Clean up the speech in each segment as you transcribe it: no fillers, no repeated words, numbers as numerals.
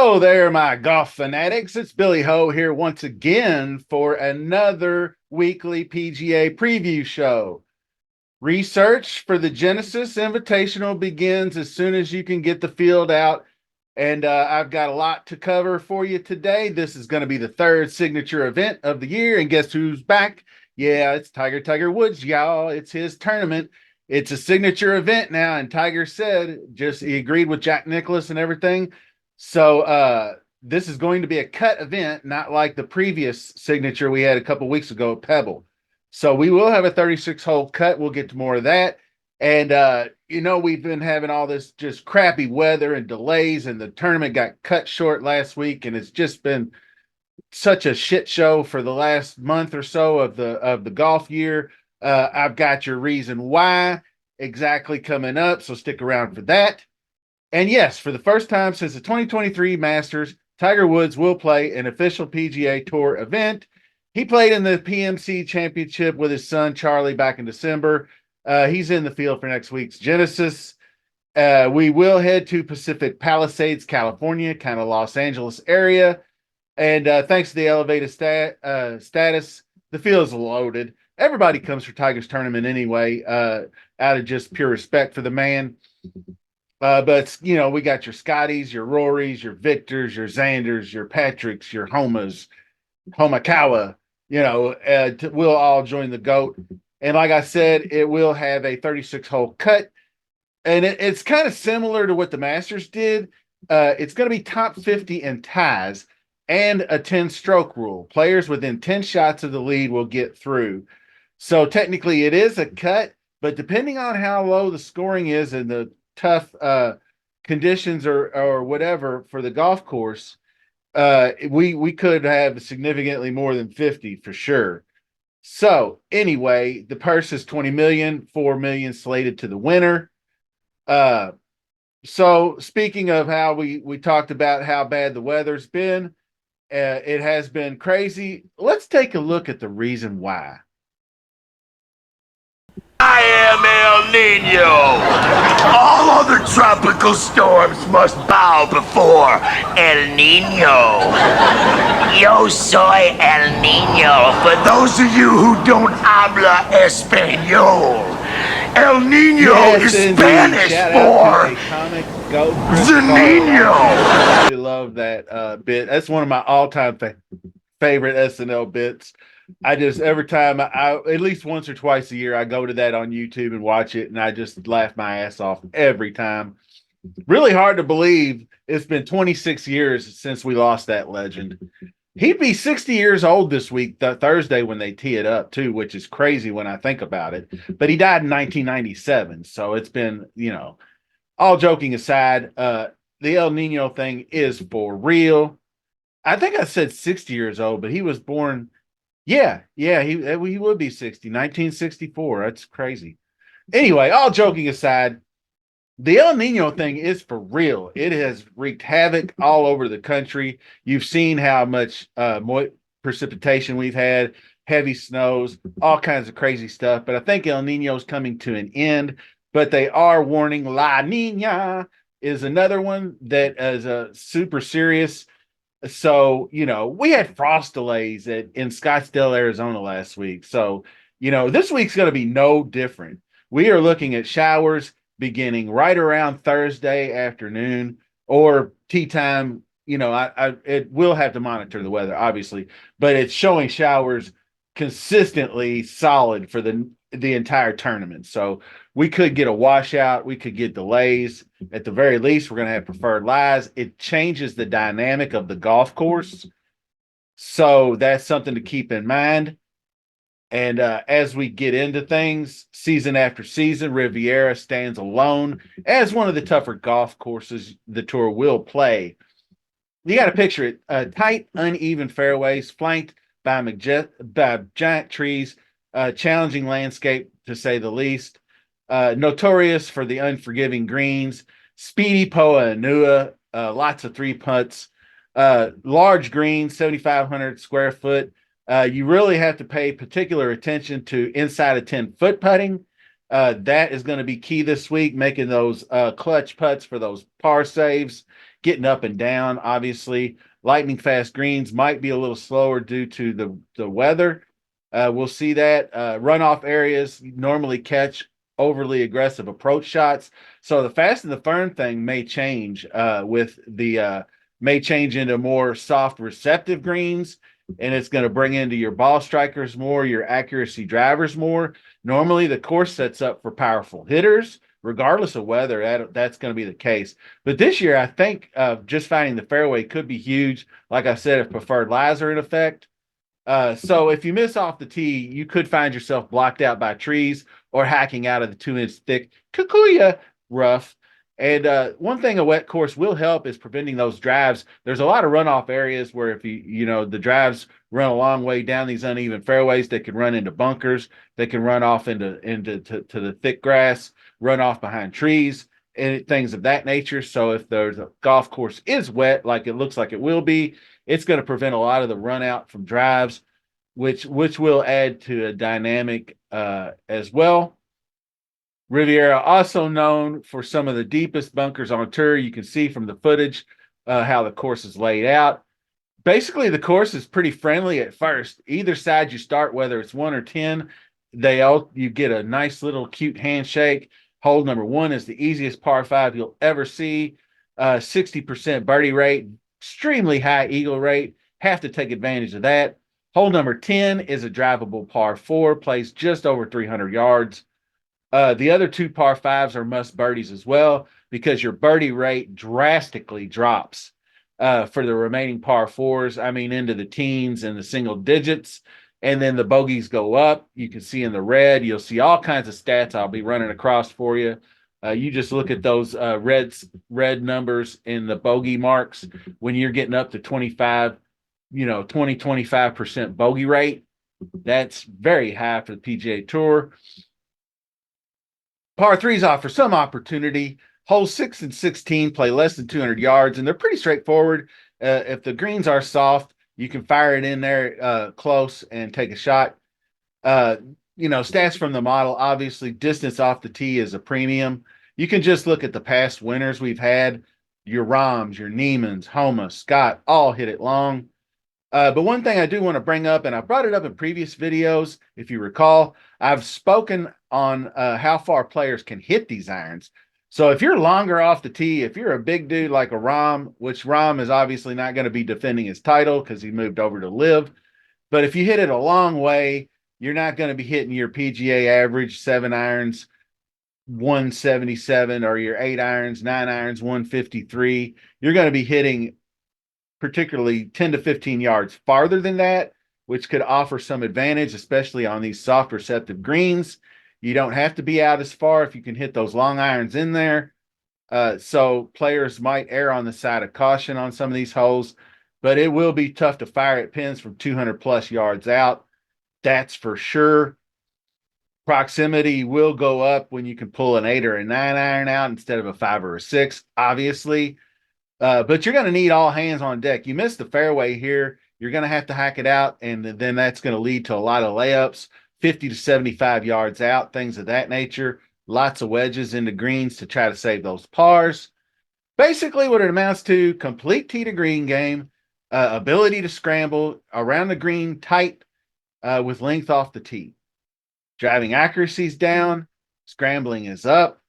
Hello there, my golf fanatics. It's Billy Ho here once again for another weekly PGA preview show. Research for the Genesis Invitational begins as soon as you can get the field out. And I've got a lot to cover for you today. This is going to be the third signature event of the year. And guess who's back? Yeah, it's Tiger Woods, y'all. It's his tournament. It's a signature event now. And Tiger said he agreed with Jack Nicklaus and everything. So this is going to be a cut event, not like the previous signature we had a couple weeks ago at Pebble. So we will have a 36-hole cut. We'll get to more of that. And we've been having all this just crappy weather and delays, and the tournament got cut short last week, and it's just been such a shit show for the last month or so of the golf year. I've got your reason why exactly coming up, so stick around for that. And yes, for the first time since the 2023 Masters, Tiger Woods will play an official PGA Tour event. He played in the PMC Championship with his son, Charlie, back in December. He's in the field for next week's Genesis. We will head to Pacific Palisades, California, kind of Los Angeles area. And thanks to the elevated status, the field is loaded. Everybody comes for Tiger's tournament anyway, out of just pure respect for the man. But we got your Scotties, your Rorys, your Victors, your Xanders, your Patricks, your Homakawa. We'll all join the GOAT. And like I said, it will have a 36-hole cut. And it's kind of similar to what the Masters did. It's going to be top 50 in ties and a 10-stroke rule. Players within 10 shots of the lead will get through. So technically it is a cut, but depending on how low the scoring is and the tough conditions or whatever for the golf course, we could have significantly more than 50 for sure. So anyway, the purse is 20 million, 4 million slated to the winner. So speaking of how we talked about how bad the weather's been, it has been crazy. Let's take a look at the reason why. I am El Nino. All other tropical storms must bow before El Nino. Yo soy El Nino. For those of you who don't habla español, El Nino is Spanish for the Nino. I really love that bit. That's one of my all-time favorite SNL bits. Every time I at least once or twice a year, I go to that on YouTube and watch it, and I just laugh my ass off every time. Really hard to believe it's been 26 years since we lost that legend. He'd be 60 years old this week, Thursday, when they tee it up, too, which is crazy when I think about it. But he died in 1997, so it's been, all joking aside, the El Nino thing is for real. I think I said 60 years old, but he was born... Yeah, he would be 60, 1964. That's crazy. Anyway, all joking aside, the El Nino thing is for real. It has wreaked havoc all over the country. You've seen how much precipitation we've had, heavy snows, all kinds of crazy stuff. But I think El Nino is coming to an end. But they are warning La Nina is another one that is super serious. So, we had frost delays in Scottsdale, Arizona last week. So, this week's going to be no different. We are looking at showers beginning right around Thursday afternoon or tea time. It will have to monitor the weather, obviously, but it's showing showers consistently solid for the entire tournament. So we could get a washout. We could get delays. At the very least, we're going to have preferred lies. It changes the dynamic of the golf course. So that's something to keep in mind. And as we get into things, season after season, Riviera stands alone as one of the tougher golf courses the tour will play. You got to picture it. Tight, uneven fairways flanked by giant trees, challenging landscape, to say the least. Notorious for the unforgiving greens, speedy Poa Anua, lots of three putts, large greens, 7,500 square foot. You really have to pay particular attention to inside of 10-foot putting. That is going to be key this week, making those clutch putts for those par saves. getting up and down. Obviously, lightning fast greens might be a little slower due to the weather. We'll see that runoff areas normally catch overly aggressive approach shots. So the fast and the firm thing may change with the may change into more soft receptive greens, and it's going to bring into your ball strikers more, your accuracy drivers more. Normally, the course sets up for powerful hitters, regardless of weather. That's going to be the case. But this year, I think just finding the fairway could be huge. Like I said, if preferred lies are in effect. So if you miss off the tee, you could find yourself blocked out by trees or hacking out of the 2-inch thick Kikuya rough. And one thing a wet course will help is preventing those drives. There's a lot of runoff areas where if the drives run a long way down these uneven fairways, they can run into bunkers, they can run off into to the thick grass, run off behind trees, and things of that nature. So if there's a golf course is wet, like it looks like it will be, it's going to prevent a lot of the run out from drives, which will add to a dynamic as well. Riviera, also known for some of the deepest bunkers on tour. You can see from the footage how the course is laid out. Basically, the course is pretty friendly at first. Either side you start, whether it's 1 or 10, you get a nice little cute handshake. Hole number 1 is the easiest par 5 you'll ever see. 60% birdie rate, extremely high eagle rate. Have to take advantage of that. Hole number 10 is a drivable par 4, plays just over 300 yards. The other 2 par 5s are must birdies as well, because your birdie rate drastically drops for the remaining par 4s. I mean, into the teens and the single digits. And then the bogeys go up. You can see in the red, you'll see all kinds of stats I'll be running across for you. You just look at those red numbers in the bogey marks when you're getting up to 25, 25% bogey rate. That's very high for the PGA Tour. Par 3s offer some opportunity. Holes 6 and 16 play less than 200 yards, and they're pretty straightforward. If the greens are soft, you can fire it in there close and take a shot. Stats from the model, obviously, distance off the tee is a premium. You can just look at the past winners we've had. Your Rahms, your Neimans, Homa, Scott, all hit it long. But one thing I do want to bring up, and I brought it up in previous videos, if you recall, I've spoken on how far players can hit these irons. So if you're longer off the tee, if you're a big dude like a Rahm, which Rahm is obviously not going to be defending his title because he moved over to LIV, but if you hit it a long way, you're not going to be hitting your PGA average 7 irons 177, or your 8 irons, 9 irons 153. You're going to be hitting particularly 10 to 15 yards farther than that, which could offer some advantage, especially on these soft receptive greens. You don't have to be out as far if you can hit those long irons in there. So players might err on the side of caution on some of these holes, but it will be tough to fire at pins from 200 plus yards out. That's for sure. Proximity will go up when you can pull an 8 or a 9 iron out instead of a 5 or a 6, obviously. But you're going to need all hands on deck. You miss the fairway here, you're going to have to hack it out, and then that's going to lead to a lot of layups, 50 to 75 yards out, things of that nature. Lots of wedges into greens to try to save those pars. Basically, what it amounts to: complete tee to green game, ability to scramble around the green tight with length off the tee. Driving accuracy is down, scrambling is up.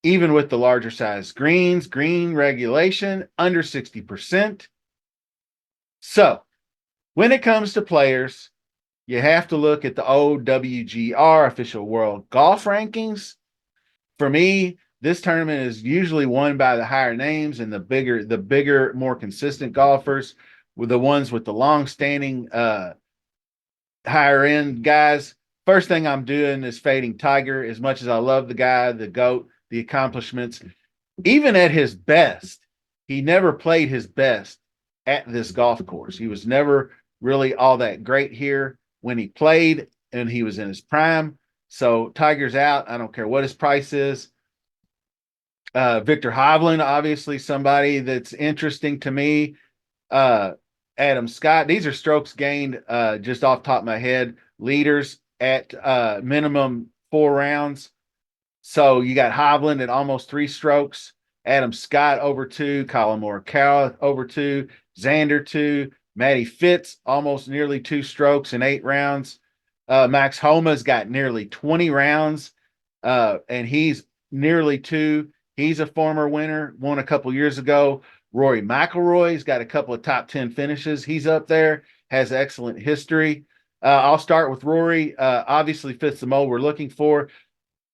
Even with the larger size greens, green regulation under 60%. So when it comes to players, you have to look at the OWGR, Official World Golf Rankings. For me, this tournament is usually won by the higher names and the bigger, more consistent golfers, with the ones with the long-standing higher end guys. First thing I'm doing is fading Tiger. As much as I love the guy, the GOAT, the accomplishments, even at his best, he never played his best at this golf course. He was never really all that great here when he played, and he was in his prime. So Tiger's out. I don't care what his price is. Victor Hovland, obviously somebody that's interesting to me. Adam Scott. These are strokes gained just off the top of my head. Leaders at minimum 4 rounds. So you got Hovland at almost 3 strokes. Adam Scott over 2, Colin Morikawa over 2, Xander 2, Matty Fitz almost nearly 2 strokes in 8 rounds. Max Homa's got nearly 20 rounds, and he's nearly 2. He's a former winner, won a couple years ago. Rory McIlroy's got a couple of top 10 finishes. He's up there, has excellent history. I'll start with Rory. Obviously fits the mold we're looking for.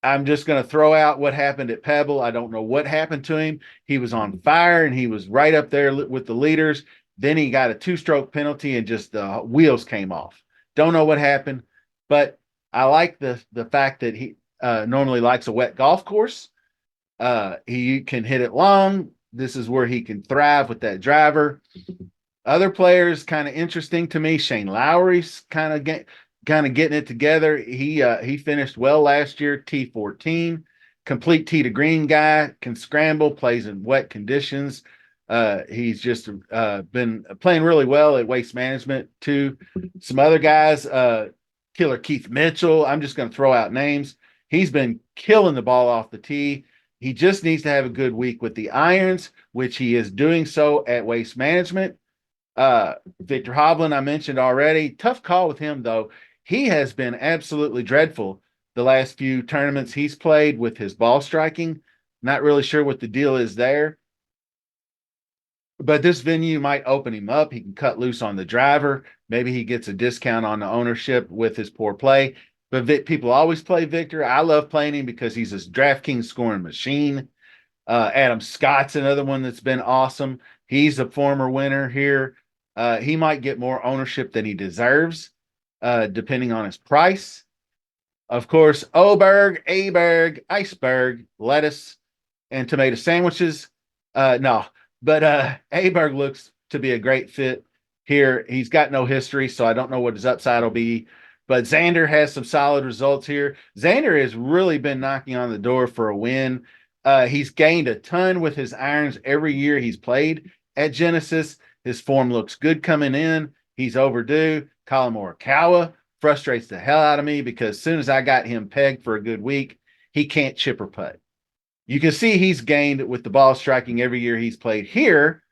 I'm just going to throw out what happened at Pebble. I don't know what happened to him. He was on fire and he was right up there with the leaders. Then he got a 2-stroke penalty and just the wheels came off. Don't know what happened, but I like the fact that he normally likes a wet golf course. He can hit it long. This is where he can thrive with that driver. Other players kind of interesting to me. Shane Lowry's kind of getting it together. He finished well last year, T14, complete tee to green guy, can scramble, plays in wet conditions. He's just been playing really well at Waste Management too. Some other guys, Killer Keith Mitchell. I'm just going to throw out names. He's been killing the ball off the tee. He just needs to have a good week with the irons, which he is doing so at Waste Management. Victor Hovland, I mentioned already. Tough call with him, though. He has been absolutely dreadful the last few tournaments he's played with his ball striking. Not really sure what the deal is there. But this venue might open him up. He can cut loose on the driver. Maybe he gets a discount on the ownership with his poor play. But people always play Victor. I love playing him because he's a DraftKings scoring machine. Adam Scott's another one that's been awesome. He's a former winner here. He might get more ownership than he deserves, depending on his price. Of course, Aberg, iceberg, lettuce, and tomato sandwiches. No, but Aberg looks to be a great fit here. He's got no history, so I don't know what his upside will be. But Xander has some solid results here. Xander has really been knocking on the door for a win. He's gained a ton with his irons every year he's played at Genesis. His form looks good coming in. He's overdue. Colin Morikawa frustrates the hell out of me because as soon as I got him pegged for a good week, he can't chip or putt. You can see he's gained with the ball striking every year he's played here.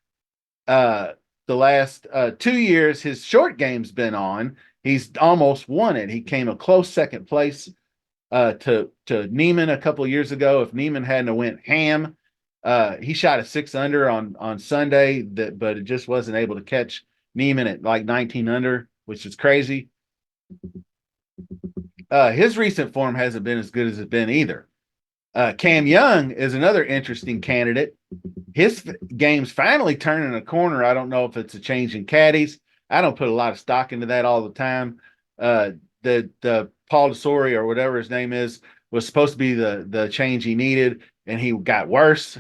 The last 2 years, his short game's been on. He's almost won it. He came a close second place to Neiman a couple of years ago. If Neiman hadn't went ham, he shot a 6 under on Sunday, but it just wasn't able to catch Neiman at like 19 under, which is crazy. His recent form hasn't been as good as it's been either. Cam Young is another interesting candidate. His game's finally turning a corner. I don't know if it's a change in caddies. I don't put a lot of stock into that all the time. The Paul DeSori or whatever his name is was supposed to be the change he needed, and he got worse.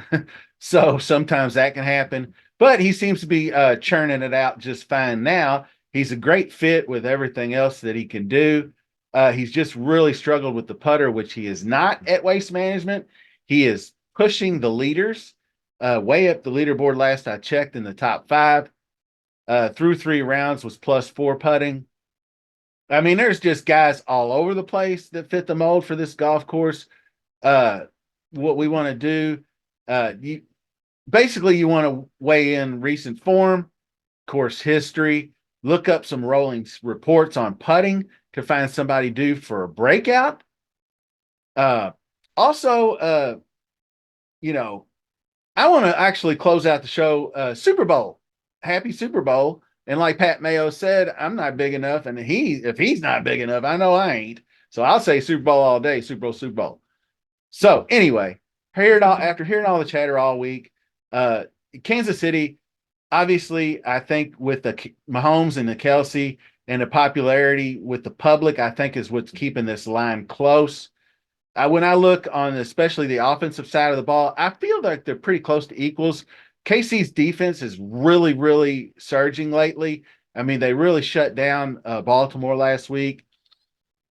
So sometimes that can happen. But he seems to be churning it out just fine now. He's a great fit with everything else that he can do. He's just really struggled with the putter, which he is not at Waste Management. He is pushing the leaders way up the leaderboard last I checked in the top 5. Through 3 rounds was +4 putting. I mean, there's just guys all over the place that fit the mold for this golf course. What we want to do, you want to weigh in recent form, course history, look up some rolling reports on putting to find somebody due for a breakout. Also, I want to actually close out the show. Super Bowl, happy Super Bowl. And like Pat Mayo said, I'm not big enough, and if he's not big enough, I know I ain't. So I'll say Super Bowl all day, Super Bowl, Super Bowl. So anyway, after hearing all the chatter all week, Kansas City, obviously, I think with the Mahomes and the Kelsey and the popularity with the public, I think is what's keeping this line close. When I look on especially the offensive side of the ball, I feel like they're pretty close to equals. KC's defense is really, really surging lately. I mean, they really shut down Baltimore last week,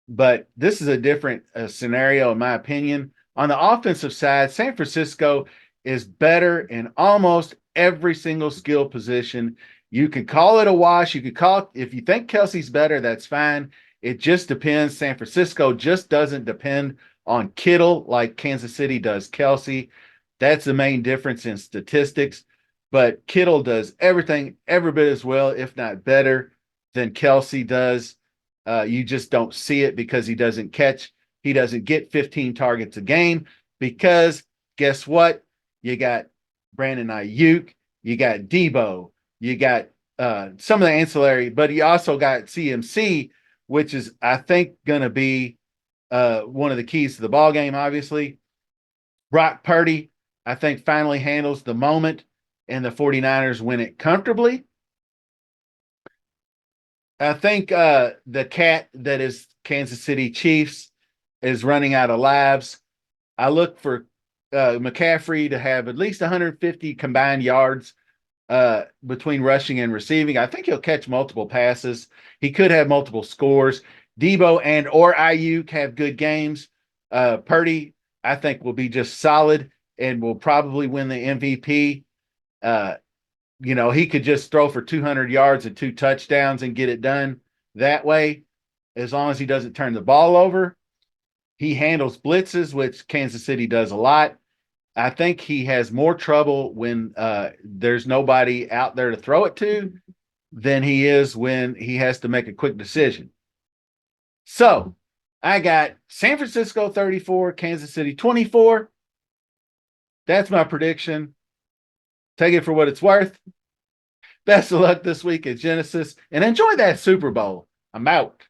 but this is a different scenario, in my opinion. On the offensive side, San Francisco is better in almost every single skill position. You can call it a wash. You could if you think Kelsey's better, that's fine. It just depends. San Francisco just doesn't depend on Kittle like Kansas City does Kelsey. That's the main difference in statistics. But Kittle does everything every bit as well, if not better, than Kelsey does. You just don't see it because he doesn't catch. He doesn't get 15 targets a game because guess what? You got Brandon Ayuk, you got Debo, you got some of the ancillary, but you also got CMC, which is, I think, going to be one of the keys to the ball game, obviously. Brock Purdy, I think, finally handles the moment, and the 49ers win it comfortably. I think the cat that is Kansas City Chiefs is running out of lives. I look for McCaffrey to have at least 150 combined yards between rushing and receiving. I think he'll catch multiple passes. He could have multiple scores. Debo and or Ayuk have good games. Purdy, I think, will be just solid and will probably win the MVP. Uh, he could just throw for 200 yards and 2 touchdowns and get it done that way, as long as he doesn't turn the ball over. He handles blitzes, which Kansas City does a lot. I think he has more trouble when there's nobody out there to throw it to than he is when he has to make a quick decision. So I got San Francisco 34, Kansas City 24. That's my prediction. Take it for what it's worth. Best of luck this week at Genesis and enjoy that Super Bowl. I'm out.